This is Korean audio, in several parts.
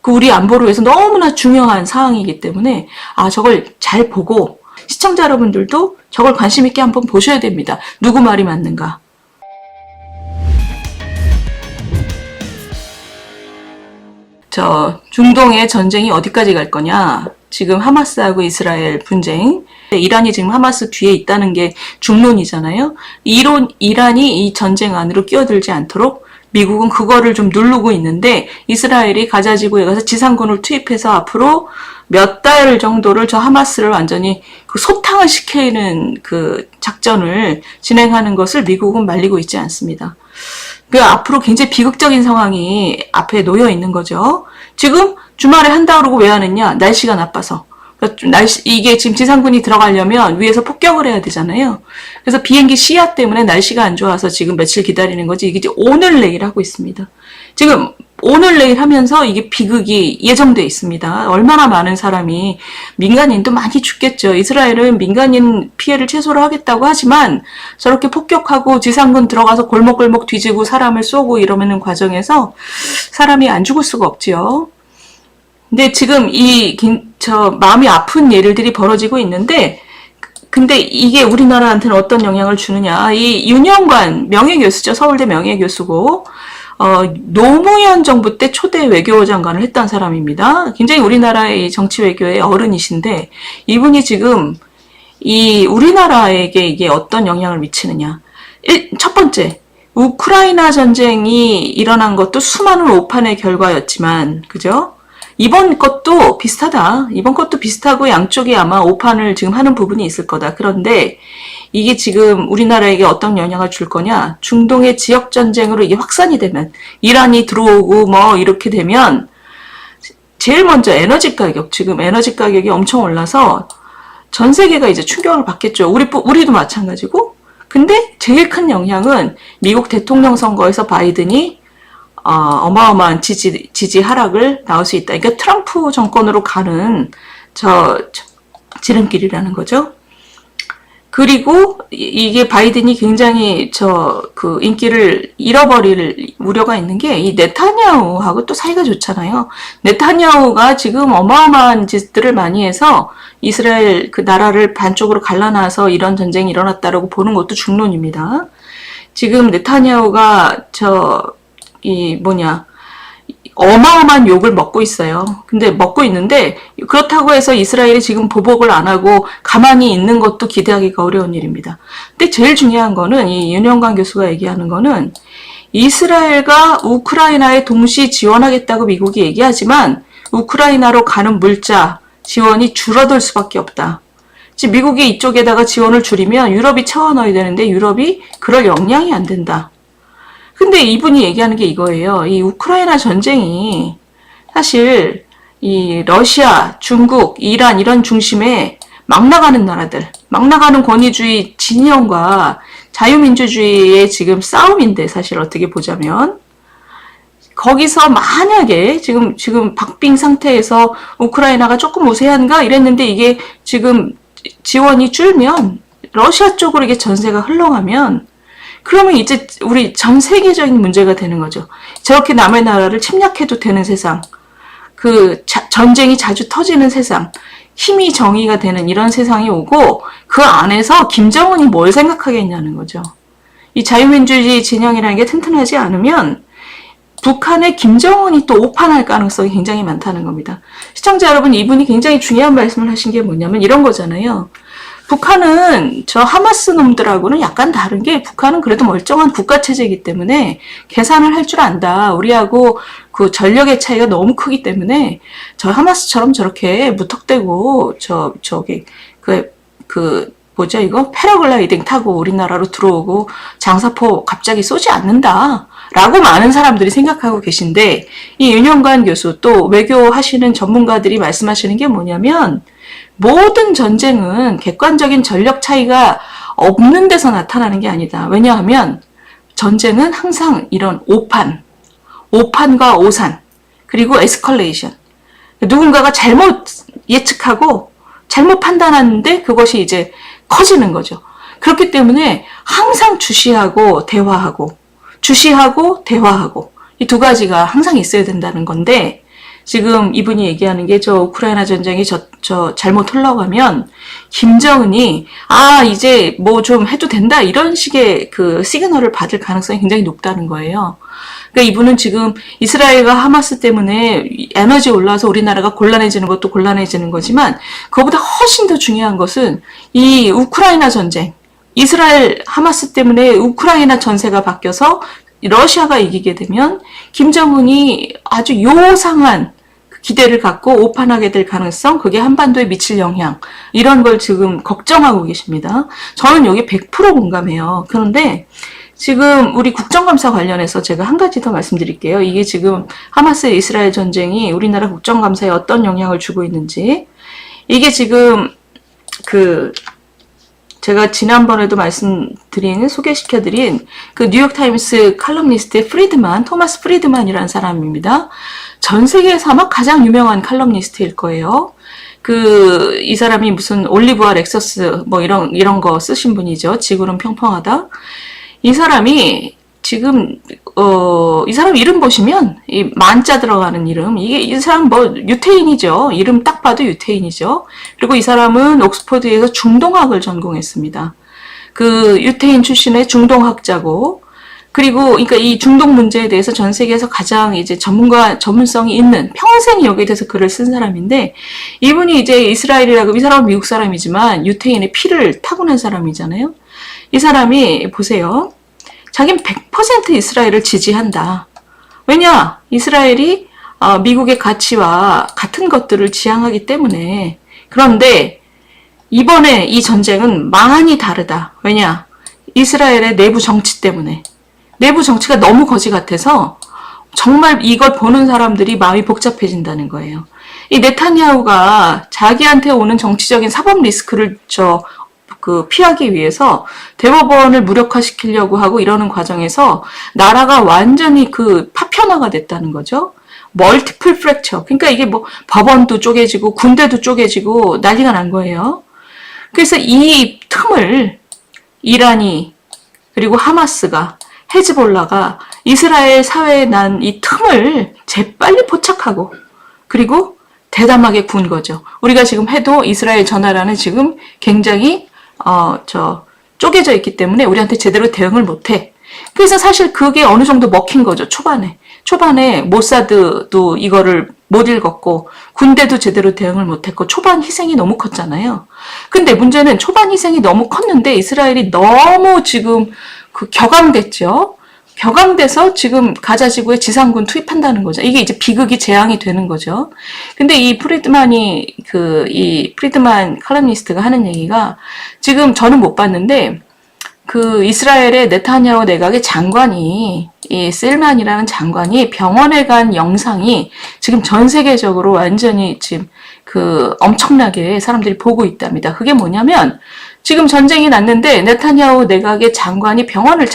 그 우리 안보를 위해서 너무나 중요한 사항이기 때문에 저걸 잘 보고 시청자 여러분들도 저걸 관심 있게 한번 보셔야 됩니다. 누구 말이 맞는가. 중동의 전쟁이 어디까지 갈 거냐. 지금 하마스하고 이스라엘 분쟁. 이란이 지금 하마스 뒤에 있다는 게 중론이잖아요. 이란이 이 전쟁 안으로 끼어들지 않도록 미국은 그거를 좀 누르고 있는데, 이스라엘이 가자 지구에 가서 지상군을 투입해서 앞으로 몇 달 정도를 저 하마스를 완전히 그 소탕을 시키는 그 작전을 진행하는 것을 미국은 말리고 있지 않습니다. 그 앞으로 굉장히 비극적인 상황이 앞에 놓여 있는 거죠. 지금 주말에 한다 그러고 왜 하느냐? 날씨가 나빠서. 이게 지금 지상군이 들어가려면 위에서 폭격을 해야 되잖아요. 그래서 비행기 시야 때문에 날씨가 안 좋아서 지금 며칠 기다리는 거지. 이게 오늘 내일 하고 있습니다. 지금 오늘 내일 하면서 이게 비극이 예정돼 있습니다. 얼마나 많은 사람이, 민간인도 많이 죽겠죠. 이스라엘은 민간인 피해를 최소로 하겠다고 하지만 저렇게 폭격하고 지상군 들어가서 골목골목 뒤지고 사람을 쏘고 이러는 과정에서 사람이 안 죽을 수가 없지요. 근데 지금 마음이 아픈 일들이 벌어지고 있는데, 근데 이게 우리나라한테는 어떤 영향을 주느냐. 이 윤영관 명예교수죠. 서울대 명예교수고, 노무현 정부 때 초대 외교장관을 했던 사람입니다. 굉장히 우리나라의 정치 외교의 어른이신데, 이분이 지금 우리나라에게 이게 어떤 영향을 미치느냐. 첫 번째, 우크라이나 전쟁이 일어난 것도 수많은 오판의 결과였지만, 그죠? 이번 것도 비슷하다. 이번 것도 비슷하고 양쪽이 아마 오판을 지금 하는 부분이 있을 거다. 그런데 이게 지금 우리나라에게 어떤 영향을 줄 거냐? 중동의 지역 전쟁으로 이게 확산이 되면, 이란이 들어오고 뭐 이렇게 되면, 제일 먼저 에너지 가격, 지금 에너지 가격이 엄청 올라서 전 세계가 이제 충격을 받겠죠. 우리도 마찬가지고. 근데 제일 큰 영향은 미국 대통령 선거에서 바이든이 어마어마한 지지 하락을 나올 수 있다. 그러니까 트럼프 정권으로 가는 지름길이라는 거죠. 그리고 이게 바이든이 굉장히 인기를 잃어버릴 우려가 있는 게, 이 네타냐후하고 또 사이가 좋잖아요. 네타냐후가 지금 어마어마한 짓들을 많이 해서 이스라엘 그 나라를 반쪽으로 갈라놔서 이런 전쟁이 일어났다라고 보는 것도 중론입니다. 지금 네타냐후가 어마어마한 욕을 먹고 있어요. 근데 먹고 있는데, 그렇다고 해서 이스라엘이 지금 보복을 안 하고 가만히 있는 것도 기대하기가 어려운 일입니다. 근데 제일 중요한 거는, 이 윤영관 교수가 얘기하는 거는, 이스라엘과 우크라이나에 동시 지원하겠다고 미국이 얘기하지만 우크라이나로 가는 물자 지원이 줄어들 수밖에 없다. 지금 미국이 이쪽에다가 지원을 줄이면 유럽이 채워 넣어야 되는데 유럽이 그럴 역량이 안 된다. 근데 이분이 얘기하는 게 이거예요. 이 우크라이나 전쟁이 사실 이 러시아, 중국, 이란 이런 중심에 막 나가는 나라들, 막 나가는 권위주의 진영과 자유민주주의의 지금 싸움인데, 사실 어떻게 보자면 거기서 만약에 지금 박빙 상태에서 우크라이나가 조금 우세한가 이랬는데, 이게 지금 지원이 줄면 러시아 쪽으로 이게 전세가 흘러가면, 그러면 이제 우리 전 세계적인 문제가 되는 거죠. 저렇게 남의 나라를 침략해도 되는 세상, 전쟁이 자주 터지는 세상, 힘이 정의가 되는 이런 세상이 오고, 그 안에서 김정은이 뭘 생각하겠냐는 거죠. 이 자유민주주의 진영이라는 게 튼튼하지 않으면 북한의 김정은이 또 오판할 가능성이 굉장히 많다는 겁니다. 시청자 여러분, 이분이 굉장히 중요한 말씀을 하신 게 뭐냐면 이런 거잖아요. 북한은 저 하마스 놈들하고는 약간 다른 게, 북한은 그래도 멀쩡한 국가체제이기 때문에 계산을 할 줄 안다. 우리하고 그 전력의 차이가 너무 크기 때문에 저 하마스처럼 저렇게 무턱대고 패러글라이딩 타고 우리나라로 들어오고 장사포 갑자기 쏘지 않는다. 라고 많은 사람들이 생각하고 계신데, 이 윤영관 교수 또 외교하시는 전문가들이 말씀하시는 게 뭐냐면, 모든 전쟁은 객관적인 전력 차이가 없는 데서 나타나는 게 아니다. 왜냐하면 전쟁은 항상 이런 오판과 오산, 그리고 에스컬레이션. 누군가가 잘못 예측하고 잘못 판단하는데 그것이 이제 커지는 거죠. 그렇기 때문에 항상 주시하고 대화하고 이 두 가지가 항상 있어야 된다는 건데, 지금 이분이 얘기하는 게 저 우크라이나 전쟁이 저 잘못 흘러가면 김정은이 이제 뭐 좀 해도 된다 이런 식의 그 시그널을 받을 가능성이 굉장히 높다는 거예요. 그러니까 이분은 지금 이스라엘과 하마스 때문에 에너지 올라와서 우리나라가 곤란해지는 것도 곤란해지는 거지만 그거보다 훨씬 더 중요한 것은 이 우크라이나 전쟁, 이스라엘 하마스 때문에 우크라이나 전세가 바뀌어서 러시아가 이기게 되면 김정은이 아주 요상한 기대를 갖고 오판하게 될 가능성, 그게 한반도에 미칠 영향, 이런 걸 지금 걱정하고 계십니다. 저는 여기 100% 공감해요. 그런데 지금 우리 국정감사 관련해서 제가 한 가지 더 말씀드릴게요. 이게 지금 하마스 이스라엘 전쟁이 우리나라 국정감사에 어떤 영향을 주고 있는지, 이게 지금 제가 지난번에도 소개시켜드린 그 뉴욕타임스 칼럼니스트의 토마스 프리드만이라는 사람입니다. 전 세계에서 아마 가장 유명한 칼럼니스트일 거예요. 이 사람이 무슨 올리브와 렉서스 뭐 이런 거 쓰신 분이죠. 지구는 평평하다. 이 사람이 지금 이 사람 이름 보시면 이 만자 들어가는 이름, 이 사람 뭐 유태인이죠. 이름 딱 봐도 유태인이죠. 그리고 이 사람은 옥스퍼드에서 중동학을 전공했습니다. 그 유태인 출신의 중동학자고, 그리고 그러니까 이 중동 문제에 대해서 전 세계에서 가장 이제 전문성이 있는, 평생 여기에 대해서 글을 쓴 사람인데, 이분이 이제 이 사람은 미국 사람이지만 유태인의 피를 타고난 사람이잖아요. 이 사람이 보세요. 자기는 100% 이스라엘을 지지한다. 왜냐? 이스라엘이 미국의 가치와 같은 것들을 지향하기 때문에. 그런데 이번에 이 전쟁은 많이 다르다. 왜냐? 이스라엘의 내부 정치 때문에. 내부 정치가 너무 거지 같아서 정말 이걸 보는 사람들이 마음이 복잡해진다는 거예요. 이 네타냐후가 자기한테 오는 정치적인 사법 리스크를 피하기 위해서 대법원을 무력화시키려고 하고 이러는 과정에서 나라가 완전히 파편화가 됐다는 거죠. 멀티플 프랙처. 그러니까 이게 뭐 법원도 쪼개지고 군대도 쪼개지고 난리가 난 거예요. 그래서 이 틈을 이란이, 그리고 하마스가, 헤즈볼라가 이스라엘 사회에 난 이 틈을 재빨리 포착하고, 그리고 대담하게 군 거죠. 우리가 지금 해도 이스라엘 저 나라는 지금 굉장히 쪼개져 있기 때문에 우리한테 제대로 대응을 못해. 그래서 사실 그게 어느 정도 먹힌 거죠. 초반에 모사드도 이거를 못 읽었고 군대도 제대로 대응을 못했고 초반 희생이 너무 컸잖아요. 근데 문제는 초반 희생이 너무 컸는데 이스라엘이 너무 지금 격앙됐죠. 격앙돼서 지금 가자 지구에 지상군 투입한다는 거죠. 이게 이제 비극이 재앙이 되는 거죠. 근데 이 프리드만 칼럼니스트가 하는 얘기가, 지금 저는 못 봤는데 이스라엘의 네타냐후 내각의 장관이, 이 실만이라는 장관이 병원에 간 영상이 지금 전 세계적으로 완전히 지금 엄청나게 사람들이 보고 있답니다. 그게 뭐냐면, 지금 전쟁이 났는데 네타냐후 내각의 장관이 병원을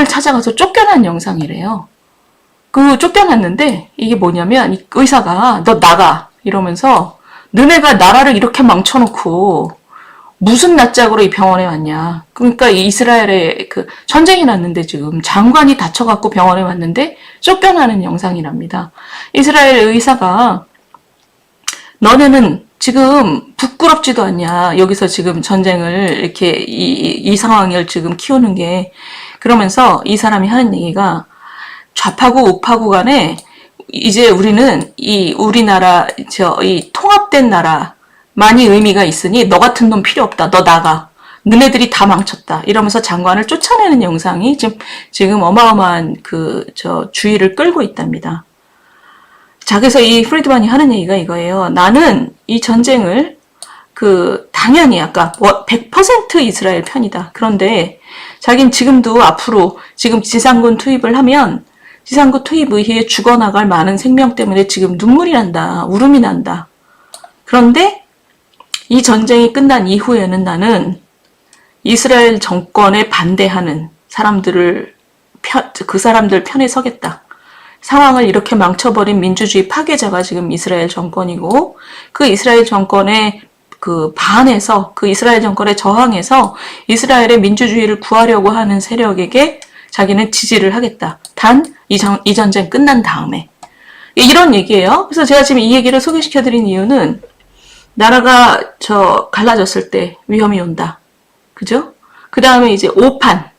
찾아가서 쫓겨난 영상이래요. 쫓겨났는데 이게 뭐냐면, 이 의사가 너 나가 이러면서, 너네가 나라를 이렇게 망쳐놓고 무슨 낯짝으로 이 병원에 왔냐. 그러니까 이스라엘에 전쟁이 났는데 지금 장관이 다쳐갖고 병원에 왔는데 쫓겨나는 영상이랍니다. 이스라엘 의사가 너네는 지금 부끄럽지도 않냐. 여기서 지금 전쟁을 이렇게 이 상황을 지금 키우는 게. 그러면서 이 사람이 하는 얘기가, 좌파고 우파고 간에 이제 우리는 우리나라 이 통합된 나라만이 의미가 있으니 너 같은 놈 필요 없다. 너 나가. 너네들이 다 망쳤다. 이러면서 장관을 쫓아내는 영상이 지금 어마어마한 주의를 끌고 있답니다. 자, 그래서 이 프리드만이 하는 얘기가 이거예요. 나는 이 전쟁을 당연히 아까 100% 이스라엘 편이다. 그런데 자기는 지금도 앞으로 지금 지상군 투입을 하면 지상군 투입 이후에 죽어나갈 많은 생명 때문에 지금 눈물이 난다. 울음이 난다. 그런데 이 전쟁이 끝난 이후에는 나는 이스라엘 정권에 반대하는 사람들 편에 서겠다. 상황을 이렇게 망쳐버린 민주주의 파괴자가 지금 이스라엘 정권이고, 그 이스라엘 정권에 반해서, 이스라엘 정권에 저항해서 이스라엘의 민주주의를 구하려고 하는 세력에게 자기는 지지를 하겠다. 단 이 전쟁 끝난 다음에. 이런 얘기예요. 그래서 제가 지금 이 얘기를 소개시켜드린 이유는 나라가 갈라졌을 때 위험이 온다. 그죠? 그 다음에 이제 오판.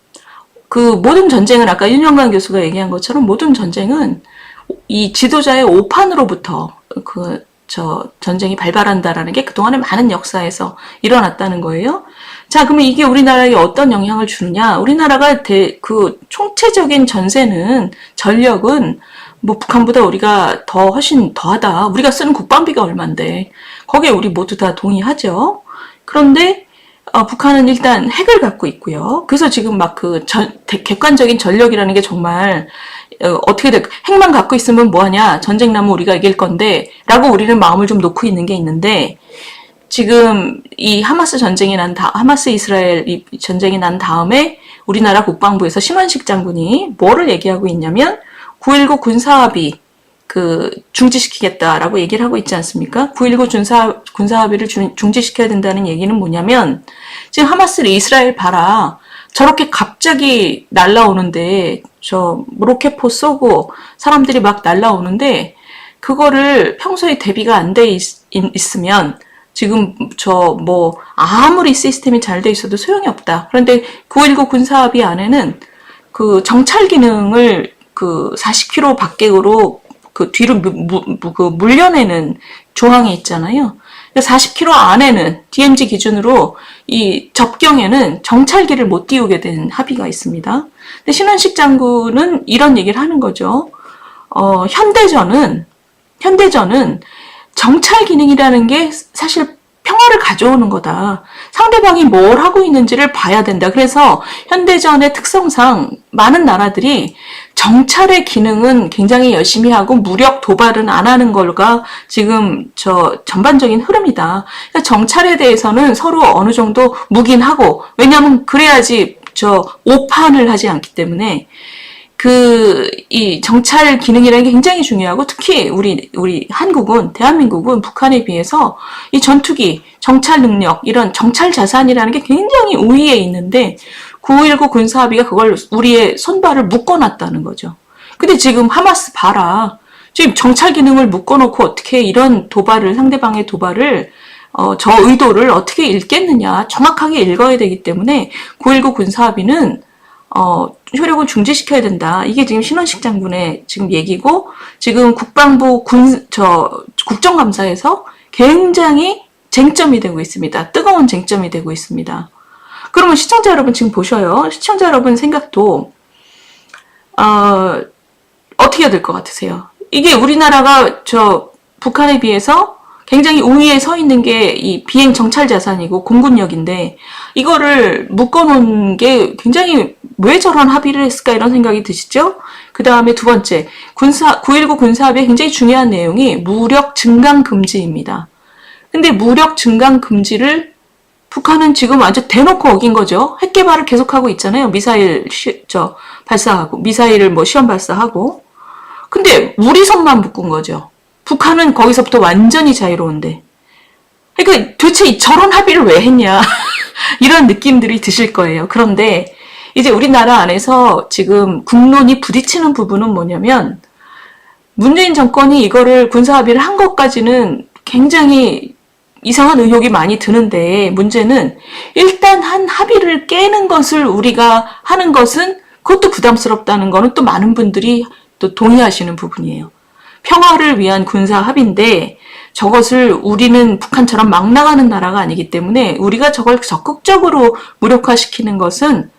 그 모든 전쟁은 아까 윤영관 교수가 얘기한 것처럼 모든 전쟁은 이 지도자의 오판으로부터 전쟁이 발발한다라는 게 그동안의 많은 역사에서 일어났다는 거예요. 자, 그러면 이게 우리나라에 어떤 영향을 주느냐? 우리나라가 그 총체적인 전력은 뭐 북한보다 우리가 훨씬 더하다. 우리가 쓰는 국방비가 얼만데 거기에 우리 모두 다 동의하죠. 그런데 북한은 일단 핵을 갖고 있고요. 그래서 지금 막 객관적인 전력이라는 게 정말 어떻게 핵만 갖고 있으면 뭐하냐, 전쟁 나면 우리가 이길 건데 라고 우리는 마음을 좀 놓고 있는 게 있는데, 지금 이 하마스 이스라엘 전쟁이 난 다음에 우리나라 국방부에서 신원식 장군이 뭐를 얘기하고 있냐면 9.19 군사합의 중지시키겠다라고 얘기를 하고 있지 않습니까? 9.19 군사합의를 중지시켜야 된다는 얘기는 뭐냐면, 지금 하마스 이스라엘 봐라. 저렇게 갑자기 날라오는데, 로켓포 쏘고 사람들이 막 날라오는데, 그거를 평소에 대비가 안 돼 있으면, 지금 아무리 시스템이 잘 돼 있어도 소용이 없다. 그런데 9.19 군사합의 안에는 그 정찰 기능을 40km 밖으로 뒤로 물려내는 조항이 있잖아요. 40km 안에는 DMZ 기준으로 이 접경에는 정찰기를 못 띄우게 된 합의가 있습니다. 근데 신원식 장군은 이런 얘기를 하는 거죠. 현대전은 정찰 기능이라는 게 사실 평화를 가져오는 거다. 상대방이 뭘 하고 있는지를 봐야 된다. 그래서 현대전의 특성상 많은 나라들이 정찰의 기능은 굉장히 열심히 하고 무력 도발은 안 하는 걸가 지금 전반적인 흐름이다. 그러니까 정찰에 대해서는 서로 어느 정도 묵인하고, 왜냐하면 그래야지 오판을 하지 않기 때문에 이 정찰 기능이라는 게 굉장히 중요하고, 특히 우리 대한민국은 북한에 비해서 이 전투기, 정찰 능력, 이런 정찰 자산이라는 게 굉장히 우위에 있는데 9.19 군사합의가 그걸 우리의 손발을 묶어놨다는 거죠. 근데 지금 하마스 봐라. 지금 정찰 기능을 묶어놓고 어떻게 이런 상대방의 도발을 저 의도를 어떻게 읽겠느냐. 정확하게 읽어야 되기 때문에 9.19 군사합의는 효력을 중지시켜야 된다. 이게 지금 신원식 장군의 지금 얘기고, 지금 국방부 국정감사에서 굉장히 쟁점이 되고 있습니다. 뜨거운 쟁점이 되고 있습니다. 그러면 시청자 여러분 지금 보셔요. 시청자 여러분 생각도 어떻게 해야 될 것 같으세요? 이게 우리나라가 북한에 비해서 굉장히 우위에 서 있는 게 이 비행 정찰 자산이고 공군력인데, 이거를 묶어놓은 게 굉장히 왜 저런 합의를 했을까 이런 생각이 드시죠? 그 다음에 두 번째, 9.19 군사합의의 굉장히 중요한 내용이 무력 증강 금지입니다. 근데 무력 증강 금지를 북한은 지금 아주 대놓고 어긴 거죠. 핵 개발을 계속하고 있잖아요. 미사일 발사하고, 미사일을 시험 발사하고. 근데 우리 손만 묶은 거죠. 북한은 거기서부터 완전히 자유로운데. 그러니까 도대체 저런 합의를 왜 했냐. 이런 느낌들이 드실 거예요. 그런데 이제 우리나라 안에서 지금 국론이 부딪히는 부분은 뭐냐면, 문재인 정권이 이거를 군사합의를 한 것까지는 굉장히 이상한 의혹이 많이 드는데, 문제는 일단 한 합의를 깨는 것을 우리가 하는 것은 그것도 부담스럽다는 거는 또 많은 분들이 또 동의하시는 부분이에요. 평화를 위한 군사 합의인데 저것을 우리는 북한처럼 막 나가는 나라가 아니기 때문에 우리가 저걸 적극적으로 무력화시키는 것은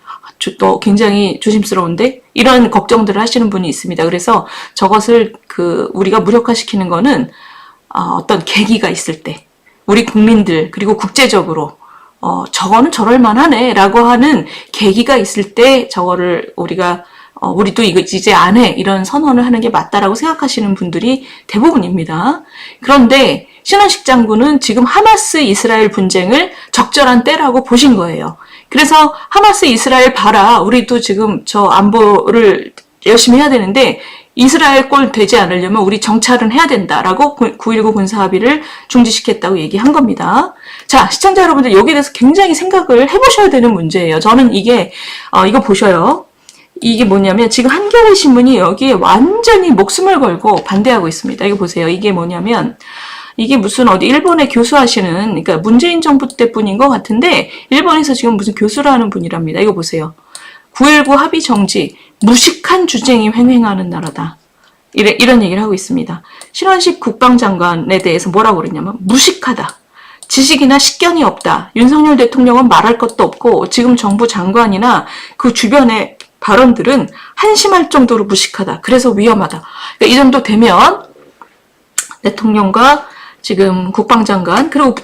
또 굉장히 조심스러운데, 이런 걱정들을 하시는 분이 있습니다. 그래서 저것을 우리가 무력화시키는 거는 어떤 계기가 있을 때, 우리 국민들 그리고 국제적으로 저거는 저럴 만하네 라고 하는 계기가 있을 때 저거를 우리도 이거 이제 안 해, 이런 선언을 하는 게 맞다라고 생각하시는 분들이 대부분입니다. 그런데 신원식 장군은 지금 하마스 이스라엘 분쟁을 적절한 때라고 보신 거예요. 그래서 하마스 이스라엘 봐라, 우리도 지금 안보를 열심히 해야 되는데 이스라엘 꼴 되지 않으려면 우리 정찰은 해야 된다라고 9.19 군사합의를 중지시켰다고 얘기한 겁니다. 자, 시청자 여러분들 여기에 대해서 굉장히 생각을 해보셔야 되는 문제예요. 저는 이거 보셔요. 이게 뭐냐면 지금 한겨레 신문이 여기에 완전히 목숨을 걸고 반대하고 있습니다. 이거 보세요. 이게 뭐냐면 이게 무슨 어디 일본에 교수하시는, 그러니까 문재인 정부 때뿐인 것 같은데 일본에서 지금 무슨 교수라는 분이랍니다. 이거 보세요. 9.19 합의 정지, 무식한 주쟁이 횡행하는 나라다. 이런 얘기를 하고 있습니다. 신원식 국방장관에 대해서 뭐라고 그랬냐면 무식하다. 지식이나 식견이 없다. 윤석열 대통령은 말할 것도 없고 지금 정부 장관이나 그 주변의 발언들은 한심할 정도로 무식하다. 그래서 위험하다. 그러니까 이 정도 되면 대통령과 지금 국방장관, 그리고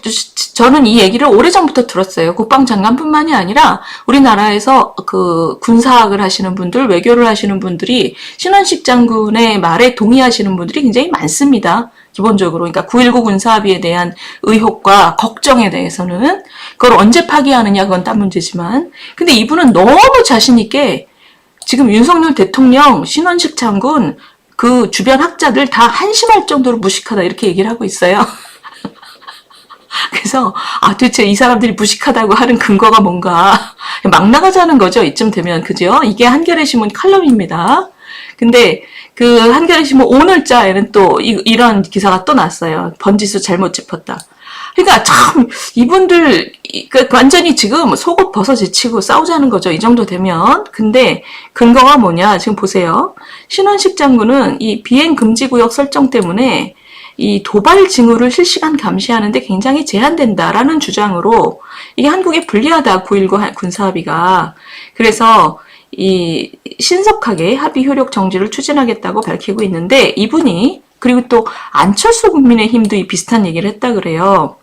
저는 이 얘기를 오래전부터 들었어요. 국방장관뿐만이 아니라 우리나라에서 그 군사학을 하시는 분들, 외교를 하시는 분들이 신원식 장군의 말에 동의하시는 분들이 굉장히 많습니다. 기본적으로. 그러니까 9.19 군사합의에 대한 의혹과 걱정에 대해서는 그걸 언제 파기하느냐 그건 딴 문제지만, 근데 이분은 너무 자신 있게 지금 윤석열 대통령, 신원식 장군, 그 주변 학자들 다 한심할 정도로 무식하다 이렇게 얘기를 하고 있어요. 그래서 도대체 이 사람들이 무식하다고 하는 근거가 뭔가 막 나가자는 거죠. 이쯤 되면. 그죠? 이게 한겨레 신문 칼럼입니다. 근데 그 한겨레 신문 오늘자에는 또 이런 기사가 또 났어요. 번지수 잘못 짚었다. 그러니까 참 이분들 완전히 지금 속옷 벗어제치고 싸우자는 거죠. 이 정도 되면. 근데 근거가 뭐냐? 지금 보세요. 신원식 장군은 이 비행 금지 구역 설정 때문에 이 도발 징후를 실시간 감시하는데 굉장히 제한된다라는 주장으로 이게 한국에 불리하다. 9.19 군사합의가. 그래서 이 신속하게 합의 효력 정지를 추진하겠다고 밝히고 있는데 이분이, 그리고 또 안철수 국민의힘도 이 비슷한 얘기를 했다 그래요.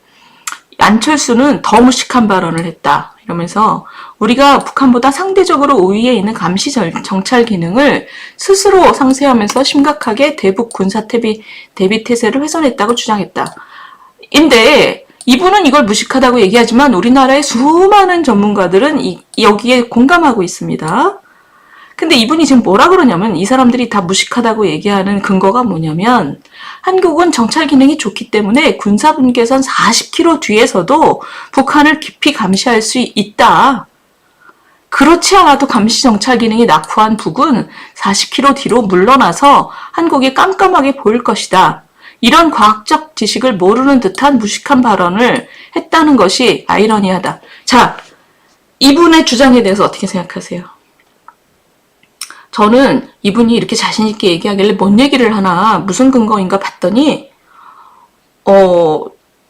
안철수는 더 무식한 발언을 했다. 이러면서 우리가 북한보다 상대적으로 우위에 있는 감시 정찰 기능을 스스로 상쇄하면서 심각하게 대북 군사 대비 태세를 훼손했다고 주장했다. 인데 이분은 이걸 무식하다고 얘기하지만 우리나라의 수많은 전문가들은 여기에 공감하고 있습니다. 근데 이분이 지금 뭐라 그러냐면 이 사람들이 다 무식하다고 얘기하는 근거가 뭐냐면 한국은 정찰 기능이 좋기 때문에 군사분계선 40km 뒤에서도 북한을 깊이 감시할 수 있다. 그렇지 않아도 감시 정찰 기능이 낙후한 북은 40km 뒤로 물러나서 한국이 깜깜하게 보일 것이다. 이런 과학적 지식을 모르는 듯한 무식한 발언을 했다는 것이 아이러니하다. 자, 이분의 주장에 대해서 어떻게 생각하세요? 저는 이분이 이렇게 자신있게 얘기하길래 뭔 얘기를 하나, 무슨 근거인가 봤더니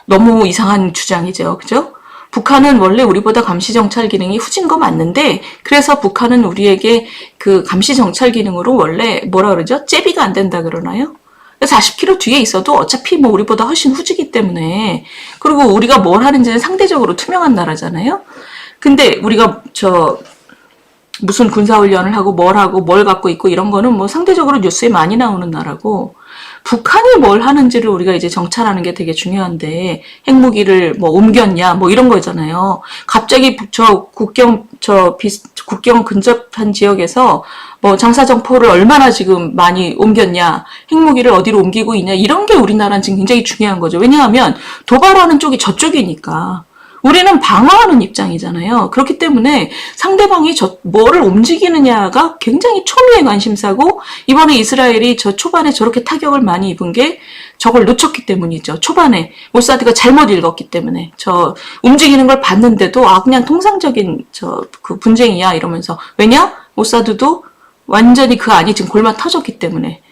너무 이상한 주장이죠. 그죠? 북한은 원래 우리보다 감시 정찰 기능이 후진 거 맞는데 그래서 북한은 우리에게 그 감시 정찰 기능으로 원래 뭐라 그러죠? 제비가 안 된다 그러나요? 40km 뒤에 있어도 어차피 뭐 우리보다 훨씬 후지기 때문에, 그리고 우리가 뭘 하는지는 상대적으로 투명한 나라잖아요. 근데 우리가 무슨 군사훈련을 하고 뭘 갖고 있고 이런 거는 뭐 상대적으로 뉴스에 많이 나오는 나라고, 북한이 뭘 하는지를 우리가 이제 정찰하는 게 되게 중요한데 핵무기를 뭐 옮겼냐 뭐 이런 거잖아요. 갑자기 국경 근접한 지역에서 뭐 장사정포를 얼마나 지금 많이 옮겼냐, 핵무기를 어디로 옮기고 있냐, 이런 게 우리나라는 지금 굉장히 중요한 거죠. 왜냐하면 도발하는 쪽이 저쪽이니까. 우리는 방어하는 입장이잖아요. 그렇기 때문에 상대방이 뭐를 움직이느냐가 굉장히 초미의 관심사고, 이번에 이스라엘이 초반에 저렇게 타격을 많이 입은 게 저걸 놓쳤기 때문이죠. 초반에 모사드가 잘못 읽었기 때문에 움직이는 걸 봤는데도 그냥 통상적인 그 분쟁이야 이러면서, 왜냐? 모사드도 완전히 그 안이 지금 골마 터졌기 때문에,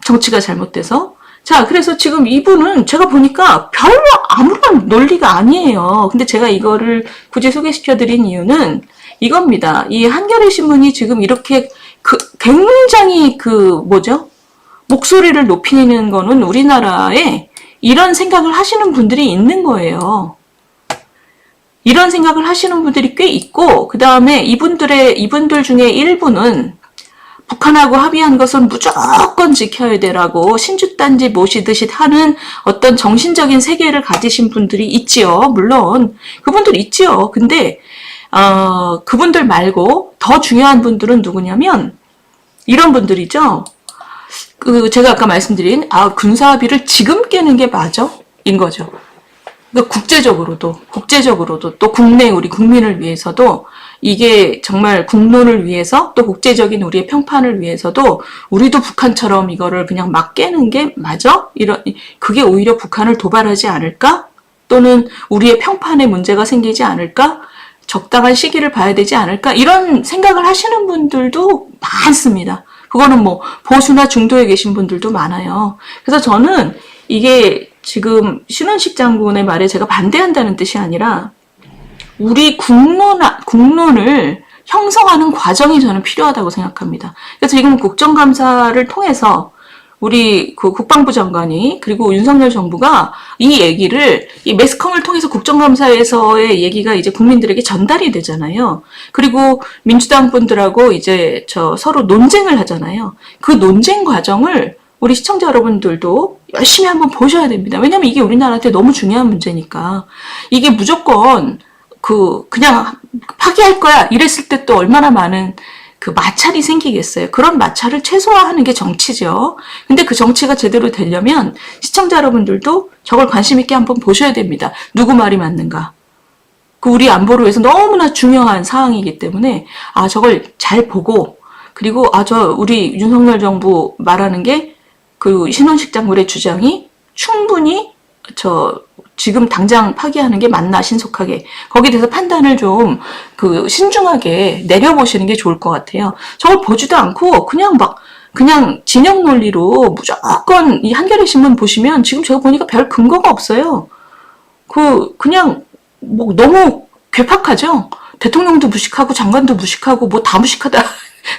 정치가 잘못돼서. 자, 그래서 지금 이분은 제가 보니까 별로 아무런 논리가 아니에요. 근데 제가 이거를 굳이 소개시켜드린 이유는 이겁니다. 이 한겨레 신문이 지금 이렇게 굉장히 목소리를 높이는 거는 우리나라에 이런 생각을 하시는 분들이 있는 거예요. 이런 생각을 하시는 분들이 꽤 있고, 그 다음에 이분들 중에 일부는 북한하고 합의한 것은 무조건 지켜야 되라고 신주단지 모시듯이 하는 어떤 정신적인 세계를 가지신 분들이 있지요. 물론 그분들 있지요. 근데 그분들 말고 더 중요한 분들은 누구냐면 이런 분들이죠. 제가 아까 말씀드린 군사합의를 지금 깨는 게 맞아? 인 거죠. 그러니까 국제적으로도 또 국내 우리 국민을 위해서도 이게 정말 국론을 위해서 또 국제적인 우리의 평판을 위해서도 우리도 북한처럼 이거를 그냥 막 깨는 게 맞아? 그게 오히려 북한을 도발하지 않을까? 또는 우리의 평판에 문제가 생기지 않을까? 적당한 시기를 봐야 되지 않을까? 이런 생각을 하시는 분들도 많습니다. 그거는 뭐 보수나 중도에 계신 분들도 많아요. 그래서 저는 이게 지금 신원식 장군의 말에 제가 반대한다는 뜻이 아니라 우리 국론을 형성하는 과정이 저는 필요하다고 생각합니다. 그래서 지금 국정감사를 통해서 우리 그 국방부 장관이 그리고 윤석열 정부가 이 얘기를 이 매스컴을 통해서 국정감사에서의 얘기가 이제 국민들에게 전달이 되잖아요. 그리고 민주당 분들하고 이제 서로 논쟁을 하잖아요. 그 논쟁 과정을 우리 시청자 여러분들도 열심히 한번 보셔야 됩니다. 왜냐면 이게 우리나라한테 너무 중요한 문제니까. 이게 무조건 그냥 파기할 거야 이랬을 때 또 얼마나 많은 그 마찰이 생기겠어요. 그런 마찰을 최소화하는 게 정치죠. 근데 그 정치가 제대로 되려면 시청자 여러분들도 저걸 관심 있게 한번 보셔야 됩니다. 누구 말이 맞는가. 그 우리 안보를 위해서 너무나 중요한 사항이기 때문에 저걸 잘 보고 그리고 우리 윤석열 정부 말하는 게 그 신원식 장군의 주장이 충분히 지금 당장 파기하는 게 맞나 신속하게 거기에 대해서 판단을 좀 신중하게 내려보시는 게 좋을 것 같아요. 저걸 보지도 않고 그냥 진영 논리로 무조건 이 한겨레 신문 보시면 지금 제가 보니까 별 근거가 없어요. 그냥 뭐 너무 괴팍하죠. 대통령도 무식하고 장관도 무식하고 뭐 다 무식하다.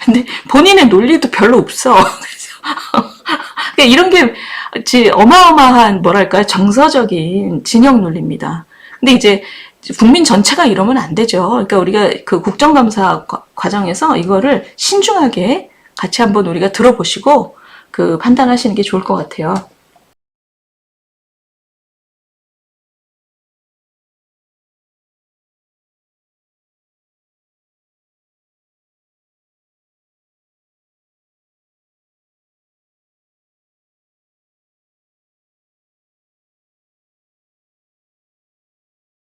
근데 본인의 논리도 별로 없어. 이런 게 어마어마한 뭐랄까요 정서적인 진영 논리입니다. 근데 이제 국민 전체가 이러면 안 되죠. 그러니까 우리가 그 국정감사 과정에서 이거를 신중하게 같이 한번 우리가 들어보시고 판단하시는 게 좋을 것 같아요.